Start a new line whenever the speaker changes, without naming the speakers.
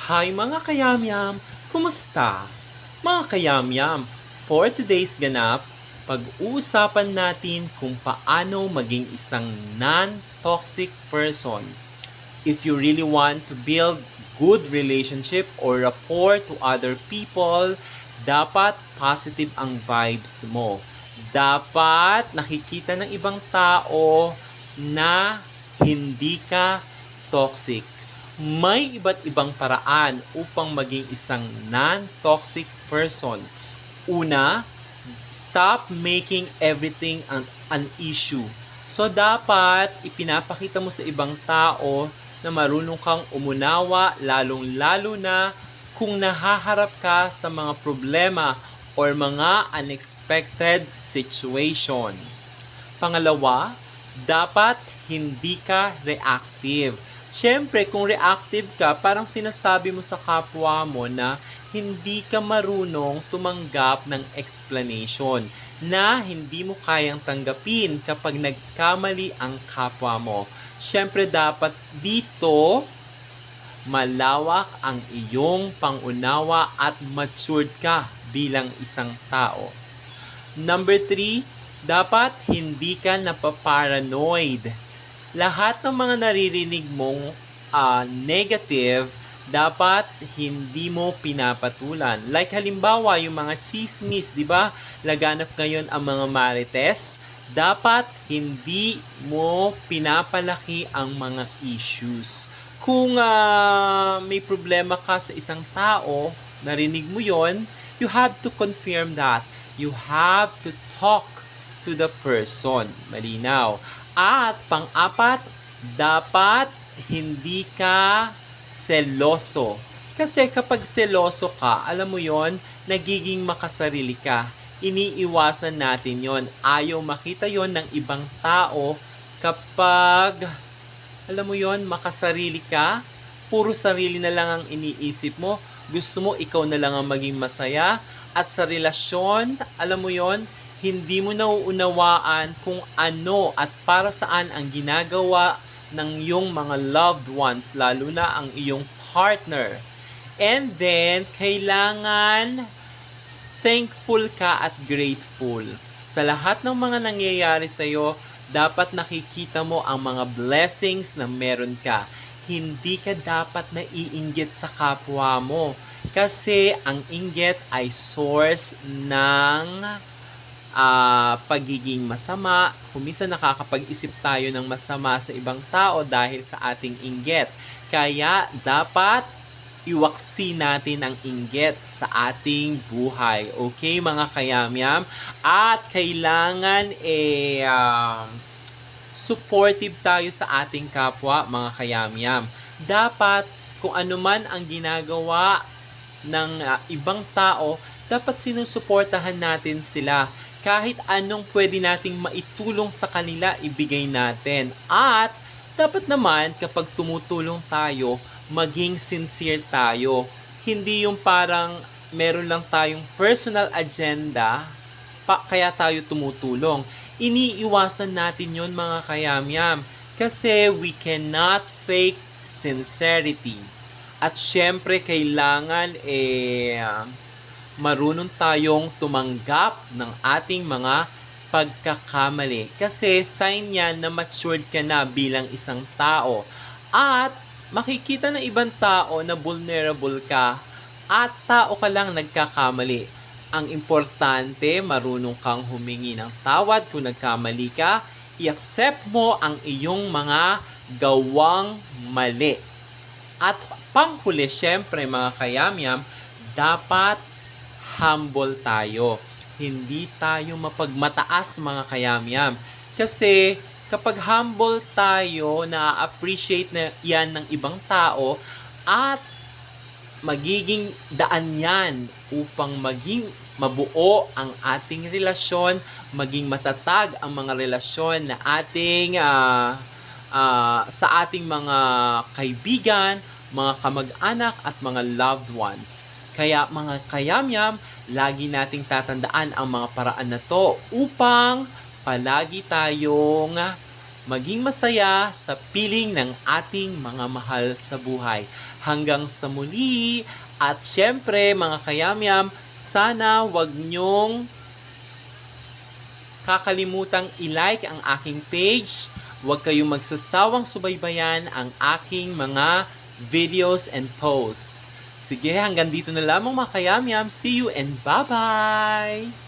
Hi mga kayamyam! Kumusta? Mga kayamyam, for today's ganap, pag-uusapan natin kung paano maging isang non-toxic person. If you really want to build good relationship or rapport to other people, dapat positive ang vibes mo. Dapat nakikita ng ibang tao na hindi ka toxic. May iba't ibang paraan upang maging isang non-toxic person. Una, stop making everything an issue. So dapat ipinapakita mo sa ibang tao na marunong kang umunawa, lalong-lalo na kung nahaharap ka sa mga problema or mga unexpected situation. Pangalawa, dapat hindi ka reactive. Siyempre, kung reactive ka, parang sinasabi mo sa kapwa mo na hindi ka marunong tumanggap ng explanation, na hindi mo kayang tanggapin kapag nagkamali ang kapwa mo. Siyempre, dapat dito malawak ang iyong pangunawa at matured ka bilang isang tao. Number 3, dapat hindi ka napaparanoid. Lahat ng mga naririnig mong negative, dapat hindi mo pinapatulan. Like halimbawa, yung mga chismis, di ba? Laganap ngayon ang mga marites. Dapat hindi mo pinapalaki ang mga issues. Kung may problema ka sa isang tao, narinig mo yon, you have to confirm that. You have to talk to the person. Malinaw. At pang-apat, dapat hindi ka seloso. Kasi kapag seloso ka, alam mo yon, nagiging makasarili ka. Iniiwasan natin yon. Ayaw makita yon ng ibang tao kapag, alam mo yon, makasarili ka. Puro sarili na lang ang iniisip mo. Gusto mo ikaw na lang ang maging masaya. At sa relasyon, alam mo yon, hindi mo nauunawaan kung ano at para saan ang ginagawa ng iyong mga loved ones, lalo na ang iyong partner. And then, kailangan thankful ka at grateful. Sa lahat ng mga nangyayari sa iyo, dapat nakikita mo ang mga blessings na meron ka. Hindi ka dapat naiinggit sa kapwa mo. Kasi ang inggit ay source ng pagiging masama. Kuminsan nakakapag-isip tayo ng masama sa ibang tao dahil sa ating inggit. Kaya dapat iwaksi natin ang inggit sa ating buhay. Okay, mga kayamyam? At kailangan supportive tayo sa ating kapwa, mga kayamyam. Dapat kung ano man ang ginagawa ng ibang tao, dapat sinusuportahan natin sila. Kahit anong pwede nating maitulong sa kanila, ibigay natin. At dapat naman kapag tumutulong tayo, maging sincere tayo. Hindi yung parang meron lang tayong personal agenda, kaya tayo tumutulong. Iniiwasan natin yon, mga kayamyam. Kasi we cannot fake sincerity. At syempre kailangan marunong tayong tumanggap ng ating mga pagkakamali. Kasi sign yan na matured ka na bilang isang tao. At makikita ng ibang tao na vulnerable ka at tao ka lang nagkakamali. Ang importante, marunong kang humingi ng tawad kung nagkamali ka. I-accept mo ang iyong mga gawang mali. At panghuli, syempre mga kayamyam, dapat humble tayo. Hindi tayo mapagmataas, mga kayamyam. Kasi kapag humble tayo, na-appreciate na yan ng ibang tao at magiging daan yan upang maging mabuo ang ating relasyon, maging matatag ang mga relasyon na ating sa ating mga kaibigan, mga kamag-anak at mga loved ones. Kaya mga kayamyam, lagi nating tatandaan ang mga paraan na to upang palagi tayong maging masaya sa piling ng ating mga mahal sa buhay. Hanggang sa muli, at syempre mga kayamyam, sana wag nyong kakalimutang i-like ang aking page. Huwag kayong magsasawang subaybayan ang aking mga videos and posts. Sige, hanggang dito na lamang mga kayamyam. See you and bye-bye!